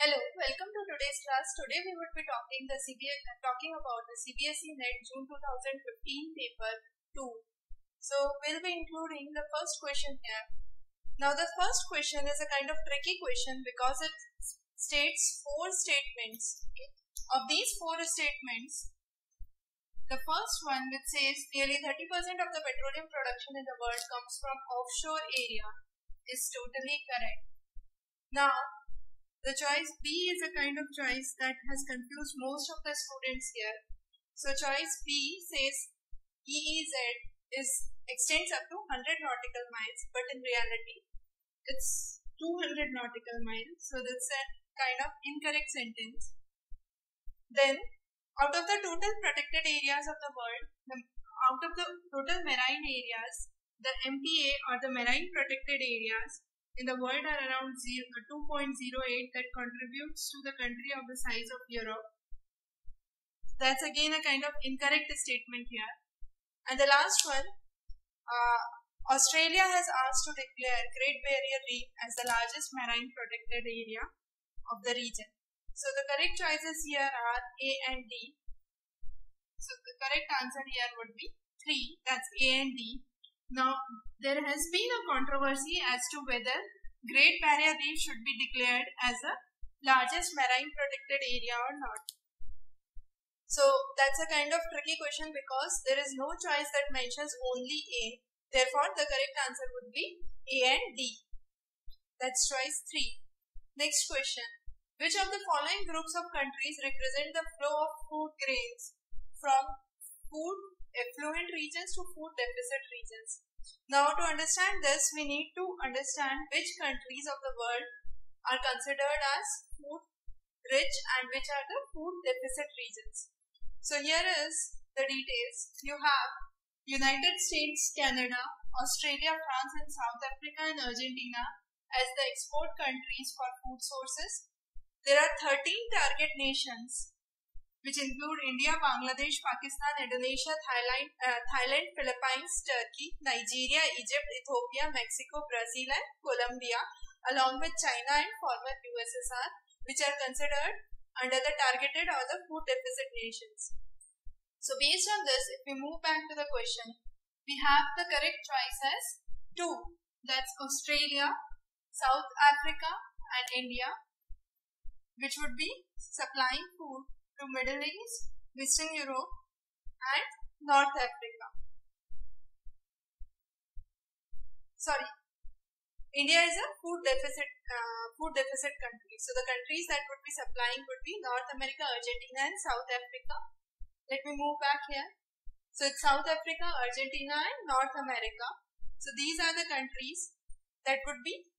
Hello, welcome to today's class. Today we would be talking about the CBSE NET June 2015 paper 2. So we'll be including the first question here. Now the first question is a kind of tricky question because it states 4 statements. Okay? Of these 4 statements, the first one which says nearly 30% of the petroleum production in the world comes from offshore area is totally correct. Now the choice B is a kind of choice that has confused most of the students here. So choice B says EEZ extends up to 100 nautical miles, but in reality it's 200 nautical miles. So that's a kind of incorrect sentence. Then out of the total protected areas of the world, out of the total marine areas, the MPA or the marine protected areas in the world are around 2.08 that contributes to the country of the size of Europe. That's again a kind of incorrect statement here. And the last one, Australia has asked to declare Great Barrier Reef as the largest marine protected area of the region. So the correct choices here are A and D. So the correct answer here would be 3, that's A and D. Now, there has been a controversy as to whether Great Barrier Reef should be declared as the largest marine protected area or not. So, that's a kind of tricky question because there is no choice that mentions only A. Therefore, the correct answer would be A and D. That's choice 3. Next question. Which of the following groups of countries represent the flow of food grains from food affluent regions to food deficit regions? Now to understand this, we need to understand which countries of the world are considered as food rich and which are the food deficit regions. So here is the details. You have United States, Canada, Australia, France and South Africa and Argentina as the export countries for food sources. There are 13 target nations which include India, Bangladesh, Pakistan, Indonesia, Thailand, Philippines, Turkey, Nigeria, Egypt, Ethiopia, Mexico, Brazil and Colombia, along with China and former USSR, which are considered under the targeted or the food deficit nations. So based on this, if we move back to the question, we have the correct choices 2, that's Australia, South Africa and India, which would be supplying food to Middle East, Western Europe and North Africa. Sorry, India is a food deficit country. So the countries that would be supplying would be North America, Argentina and South Africa. Let me move back here. So it's South Africa, Argentina and North America. So these are the countries that would be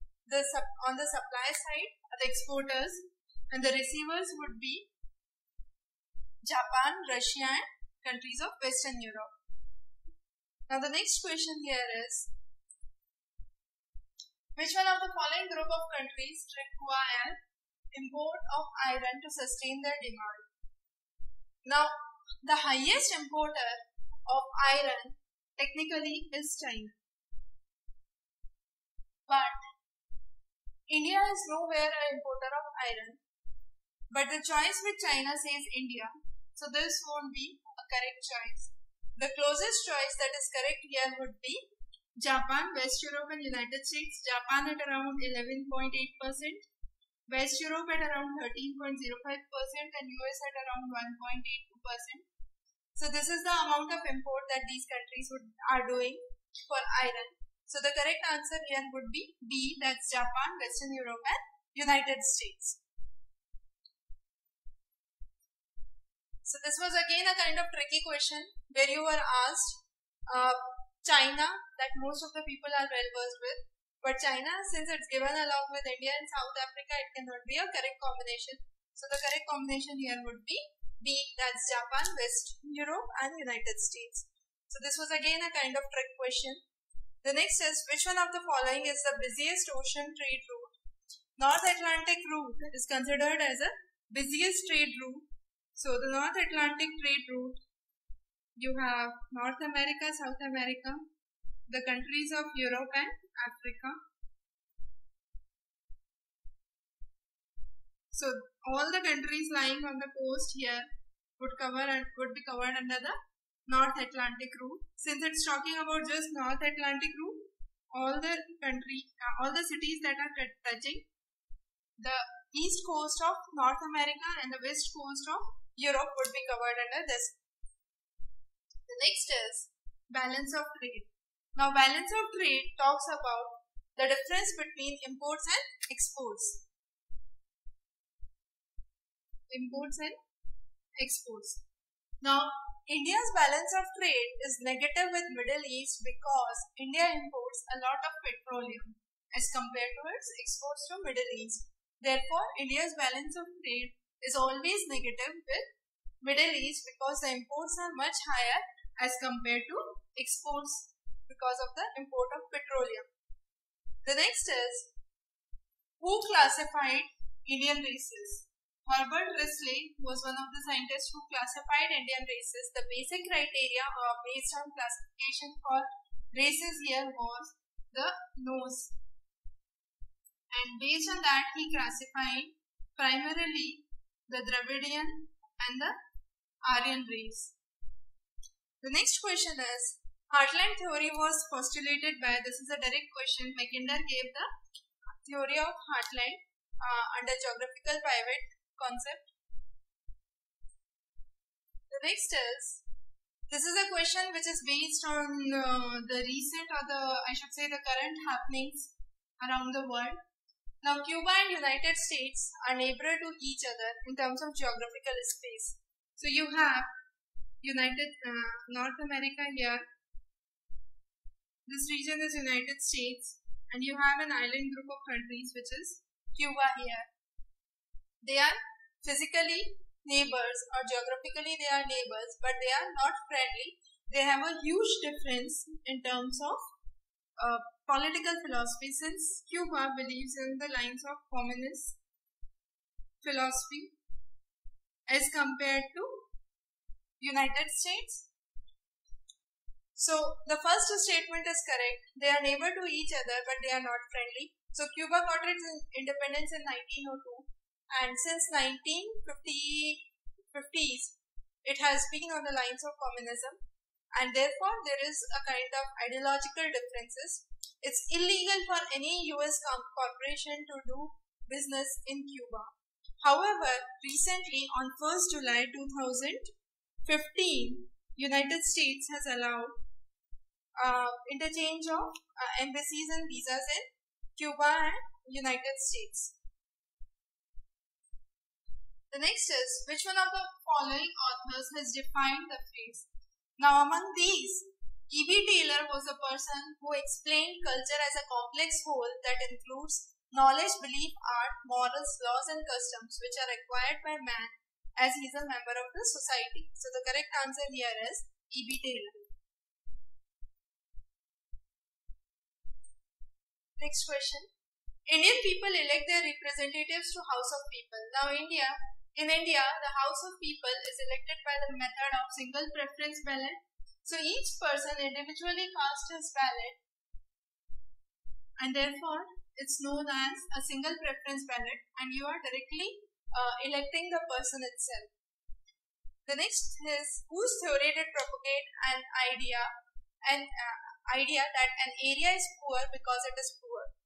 on the supply side, the exporters, and the receivers would be Japan, Russia and countries of Western Europe. Now the next question here is, which one of the following group of countries require import of iron to sustain their demand? Now the highest importer of iron technically is China. But India is nowhere an importer of iron. But the choice with China says India. So this won't be a correct choice. The closest choice that is correct here would be Japan, West Europe and United States. Japan at around 11.8%, West Europe at around 13.05% and US at around 1.82%. So this is the amount of import that these countries are doing for iron. So the correct answer here would be B, that's Japan, Western Europe and United States. So this was again a kind of tricky question where you were asked China, that most of the people are well versed with, but China, since it's given along with India and South Africa, it cannot be a correct combination. So the correct combination here would be B, that's Japan, West Europe and United States. So this was again a kind of trick question. The next is, which one of the following is the busiest ocean trade route? North Atlantic route is considered as a busiest trade route. So the North Atlantic trade route, you have North America, South America, the countries of Europe and Africa. So all the countries lying on the coast here would be covered under the North Atlantic route. Since it's talking about just North Atlantic route, all the cities that are touching the east coast of North America and the west coast of Europe would be covered under this. The next is balance of trade. Now balance of trade talks about the difference between imports and exports. Imports and exports. Now India's balance of trade is negative with Middle East because India imports a lot of petroleum as compared to its exports to Middle East. Therefore, India's balance of trade is always negative with Middle East because the imports are much higher as compared to exports because of the import of petroleum. The next is, who classified Indian races? Herbert Risley was one of the scientists who classified Indian races. The basic criteria based on classification for races here was the nose. And based on that, he classified primarily the Dravidian and the Aryan race. The next question is, heartland theory was postulated by, this is a direct question, Mackinder gave the theory of heartland under geographical pivot concept. The next is, this is a question which is based on the recent or the current happenings around the world. Now Cuba and United States are neighbor to each other in terms of geographical space. So you have North America here, this region is United States, and you have an island group of countries which is Cuba here. They are physically neighbors or geographically they are neighbors, but they are not friendly. They have a huge difference in terms of political philosophy, since Cuba believes in the lines of communist philosophy as compared to United States. So the first statement is correct. They are neighbor to each other, but they are not friendly. So Cuba got its independence in 1902. And since 1950s, it has been on the lines of communism, and therefore there is a kind of ideological differences. It's illegal for any US corporation to do business in Cuba. However, recently on 1st July 2015, United States has allowed interchange of embassies and visas in Cuba and United States. The next is, which one of the following authors has defined the phrase? Now among these, E.B. Taylor was a person who explained culture as a complex whole that includes knowledge, belief, art, morals, laws and customs which are acquired by man as he is a member of the society. So the correct answer here is E.B. Taylor. Next question. Indian people elect their representatives to House of People. Now in India, the House of People is elected by the method of single preference ballot. So each person individually casts his ballot, and therefore it's known as a single preference ballot, and you are directly electing the person itself. The next is, whose theory did propagate an idea that an area is poor because it is poor?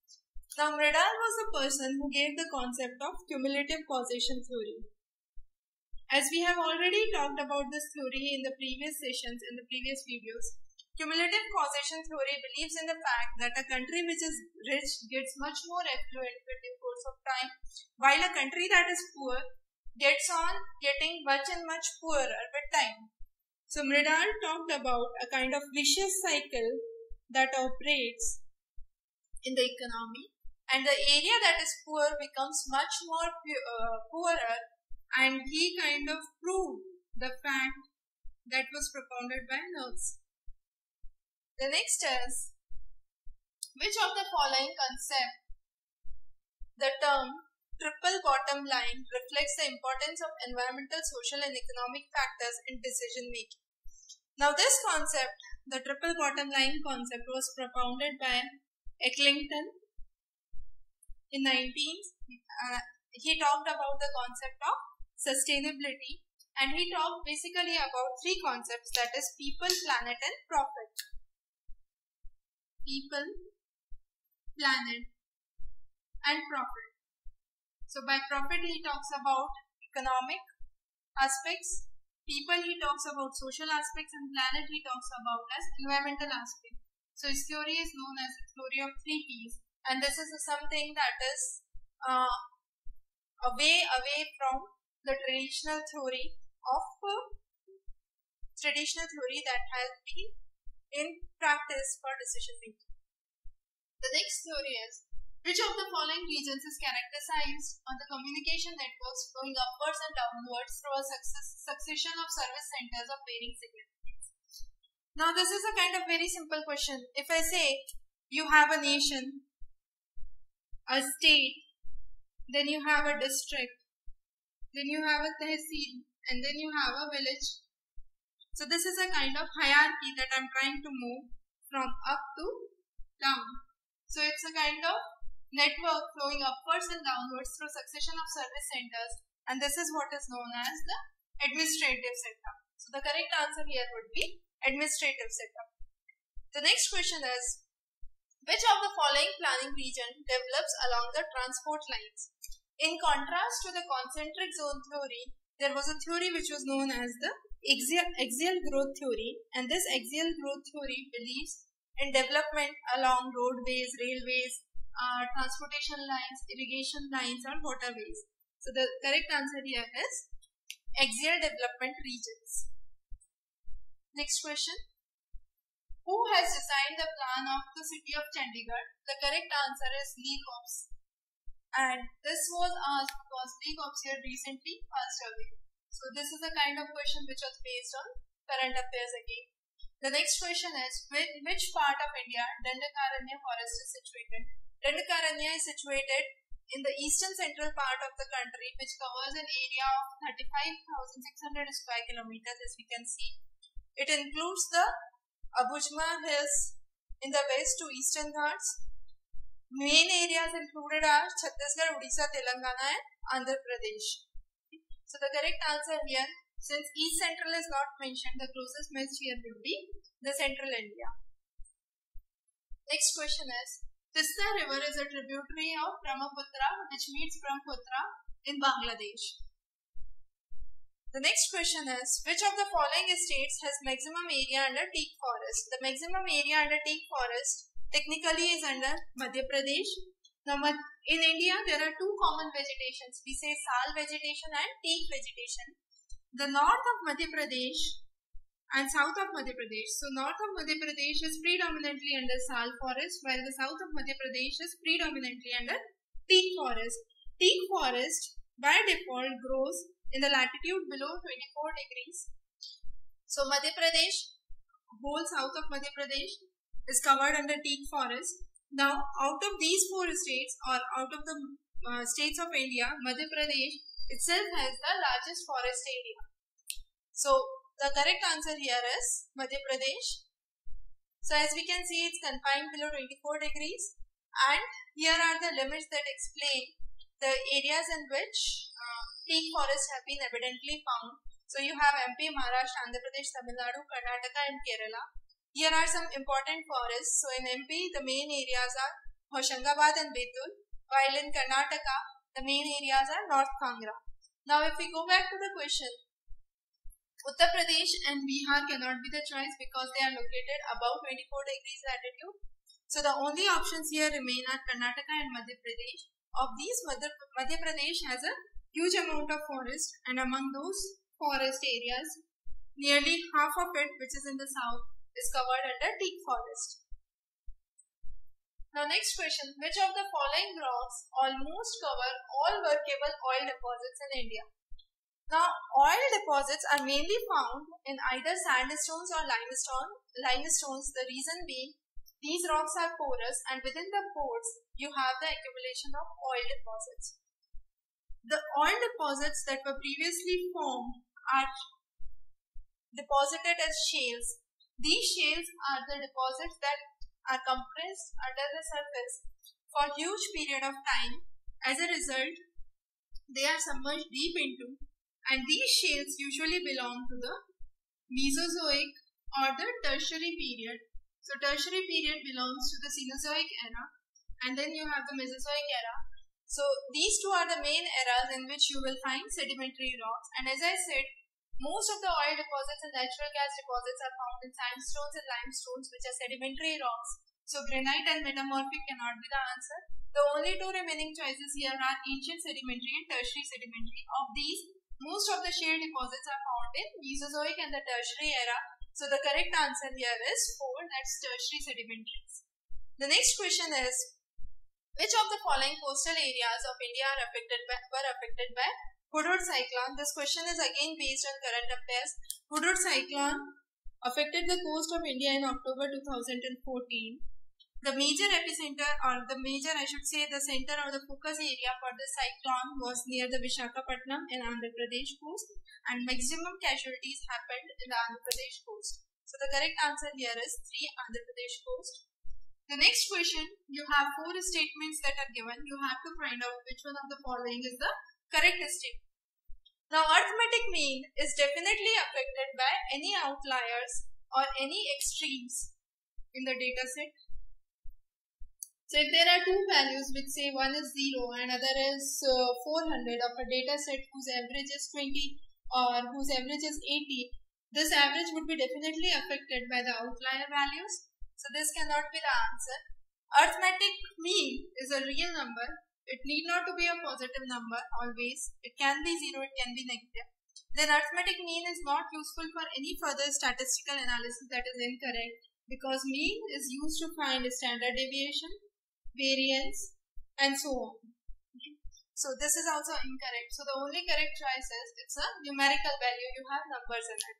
Now Mridal was the person who gave the concept of cumulative causation theory. As we have already talked about this theory in the previous sessions, in the previous videos, cumulative causation theory believes in the fact that a country which is rich gets much more affluent with the course of time, while a country that is poor gets on getting much and much poorer with time. So Mridal talked about a kind of vicious cycle that operates in the economy, and the area that is poor becomes much more poorer, and he kind of proved the fact that was propounded by Knowles. The next is, which of the following concept, the term triple bottom line reflects the importance of environmental, social and economic factors in decision making. Now this concept, the triple bottom line concept, was propounded by Ecclington in he talked about the concept of sustainability, and he talked basically about three concepts, that is people, planet and profit. People, planet and profit. So by profit he talks about economic aspects, people he talks about social aspects, and planet he talks about as environmental aspects. So his theory is known as the theory of 3 Ps, and this is something that is away from the traditional theory that has been in practice for decision making. The next theory is, which of the following regions is characterized on the communication networks flowing upwards and downwards through a succession of service centers of varying significance? Now this is a kind of very simple question. If I say you have a nation, a state, then you have a district, then you have a tehsil, and then you have a village. So this is a kind of hierarchy that I'm trying to move from up to down. So it's a kind of network flowing upwards and downwards through succession of service centers, and this is what is known as the administrative setup. So the correct answer here would be administrative setup. The next question is, which of the following planning region develops along the transport lines? In contrast to the concentric zone theory, there was a theory which was known as the axial growth theory, and this axial growth theory believes in development along roadways, railways, transportation lines, irrigation lines, and waterways. So the correct answer here is axial development regions. Next question. Who has designed the plan of the city of Chandigarh? The correct answer is Lee Cobbs. And this was asked because Lee Cobbs here recently passed away. So this is the kind of question which was based on current affairs again. The next question is, which part of India Dandakaranya forest is situated? Dandakaranya is situated in the eastern central part of the country, which covers an area of 35,600 square kilometers, as we can see. It includes the Abujma Hills in the west to eastern Ghats. Main areas included are Chhattisgarh, Odisha, Telangana and Andhra Pradesh. So the correct answer here, since East Central is not mentioned, the closest match here will be the Central India. Next question is, Tista River is a tributary of Brahmaputra which meets Brahmaputra in Bangladesh. The next question is, which of the following states has maximum area under teak forest? The maximum area under teak forest technically is under Madhya Pradesh. Now in India there are two common vegetations. We say sal vegetation and teak vegetation. The north of Madhya Pradesh and south of Madhya Pradesh. So north of Madhya Pradesh is predominantly under sal forest, while the south of Madhya Pradesh is predominantly under teak forest. Teak forest by default grows in the latitude below 24 degrees. So Madhya Pradesh, whole south of Madhya Pradesh is covered under teak forest. Now out of these 4 states, or out of the states of India, Madhya Pradesh itself has the largest forest area. So the correct answer here is Madhya Pradesh. So as we can see, it's confined below 24 degrees, and here are the limits that explain the areas in which teak forests have been evidently found. So you have MP, Maharashtra, Andhra Pradesh, Tamil Nadu, Karnataka and Kerala. Here are some important forests. So in MP, the main areas are Hoshangabad and Betul, while in Karnataka, the main areas are North Kangra. Now if we go back to the question, Uttar Pradesh and Bihar cannot be the choice because they are located above 24 degrees latitude. So the only options here remain are Karnataka and Madhya Pradesh. Of these, Madhya Pradesh has a huge amount of forest, and among those forest areas, nearly half of it, which is in the south, is covered under teak forest. Now next question, which of the following rocks almost cover all workable oil deposits in India? Now oil deposits are mainly found in either sandstones or limestones, the reason being these rocks are porous, and within the pores you have the accumulation of oil deposits. The oil deposits that were previously formed are deposited as shales. These shales are the deposits that are compressed under the surface for a huge period of time. As a result, they are submerged deep into, and these shales usually belong to the Mesozoic or the Tertiary period. So Tertiary period belongs to the Cenozoic era, and then you have the Mesozoic era. So these two are the main eras in which you will find sedimentary rocks. And as I said, most of the oil deposits and natural gas deposits are found in sandstones and limestones, which are sedimentary rocks. So granite and metamorphic cannot be the answer. The only two remaining choices here are ancient sedimentary and tertiary sedimentary. Of these, most of the shale deposits are found in Mesozoic and the Tertiary era. So the correct answer here is 4, that's tertiary sedimentaries. The next question is, which of the following coastal areas of India were affected by Hudhud cyclone? This question is again based on current affairs. Hudhud cyclone affected the coast of India in October 2014. The major epicenter, or the major, I should say, the center or the focus area for the cyclone was near the Visakhapatnam in Andhra Pradesh coast, and maximum casualties happened in the Andhra Pradesh coast. So the correct answer here is 3, Andhra Pradesh coast. The next question, you have 4 statements that are given. You have to find out which one of the following is the correct statement. Now, arithmetic mean is definitely affected by any outliers or any extremes in the data set. So if there are two values which say one is 0 and other is 400 of a data set whose average is 20 or whose average is 80, this average would be definitely affected by the outlier values. So this cannot be the answer. Arithmetic mean is a real number. It need not to be a positive number always. It can be 0, it can be negative. Then arithmetic mean is not useful for any further statistical analysis. That is incorrect, because mean is used to find standard deviation, variance, and so on. Okay. So this is also incorrect. So the only correct choice is it's a numerical value. You have numbers in it.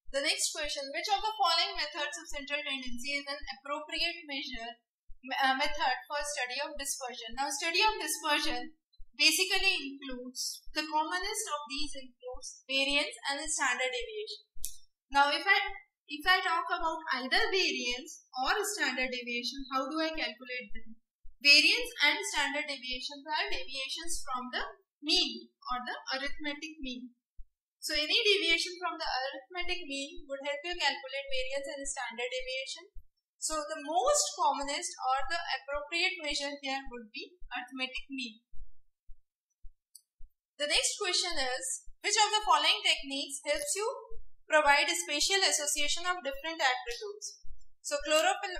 The next question, which of the following methods of central tendency is an appropriate method for study of dispersion? Now, study of dispersion basically includes, the commonest of these includes variance and standard deviation. Now, if I talk about either variance or standard deviation, how do I calculate them? Variance and standard deviations are deviations from the mean or the arithmetic mean. So any deviation from the arithmetic mean would help you calculate variance and standard deviation. So the most commonest or the appropriate measure here would be arithmetic mean. The next question is, which of the following techniques helps you provide a spatial association of different attributes? So choropleth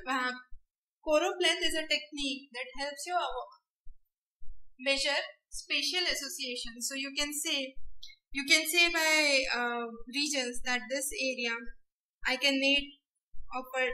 is a technique that helps you measure spatial association. So you can say by regions that this area I can make of a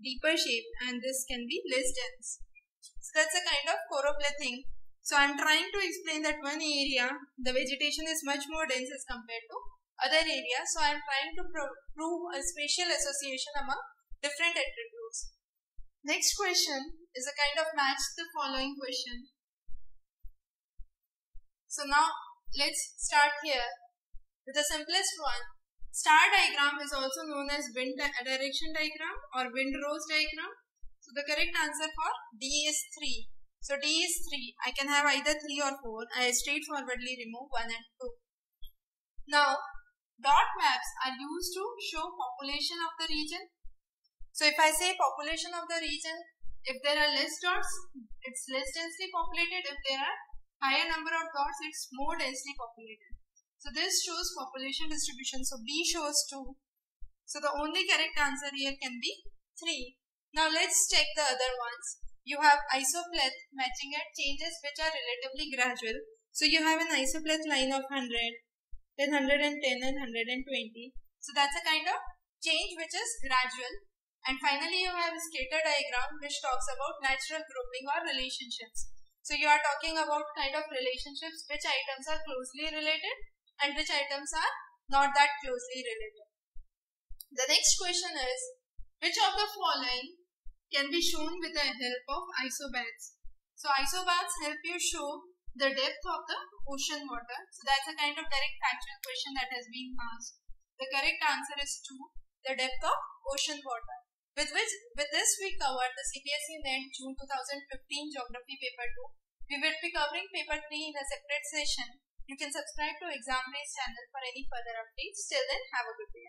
deeper shape and this can be less dense. So that's a kind of choropleth thing. So I'm trying to explain that one area the vegetation is much more dense as compared to other areas. So I'm trying to prove a spatial association among different attributes. Next question is a kind of match the following question. So now let's start here with the simplest one. Star diagram is also known as wind direction diagram or windrose diagram. So the correct answer for D is 3. So D is 3. I can have either 3 or 4. I straightforwardly remove 1 and 2. Now, dot maps are used to show population of the region. So if I say population of the region, if there are less dots, it's less densely populated. If there are higher number of dots, it's more densely populated. So this shows population distribution. So B shows 2. So the only correct answer here can be 3. Now let's check the other ones. You have isopleth matching at changes which are relatively gradual. So you have an isopleth line of 100, then 110 and 120. So that's a kind of change which is gradual. And finally you have a scatter diagram which talks about natural grouping or relationships. So you are talking about kind of relationships, which items are closely related and which items are not that closely related. The next question is, which of the following can be shown with the help of isobaths? So isobaths help you show the depth of the ocean water. So that's a kind of direct factual question that has been asked. The correct answer is 2, the depth of ocean water. With this we covered the CBSE NET June 2015 Geography Paper 2. We will be covering paper 3 in a separate session. You can subscribe to Exam Base channel for any further updates. Till then, have a good day.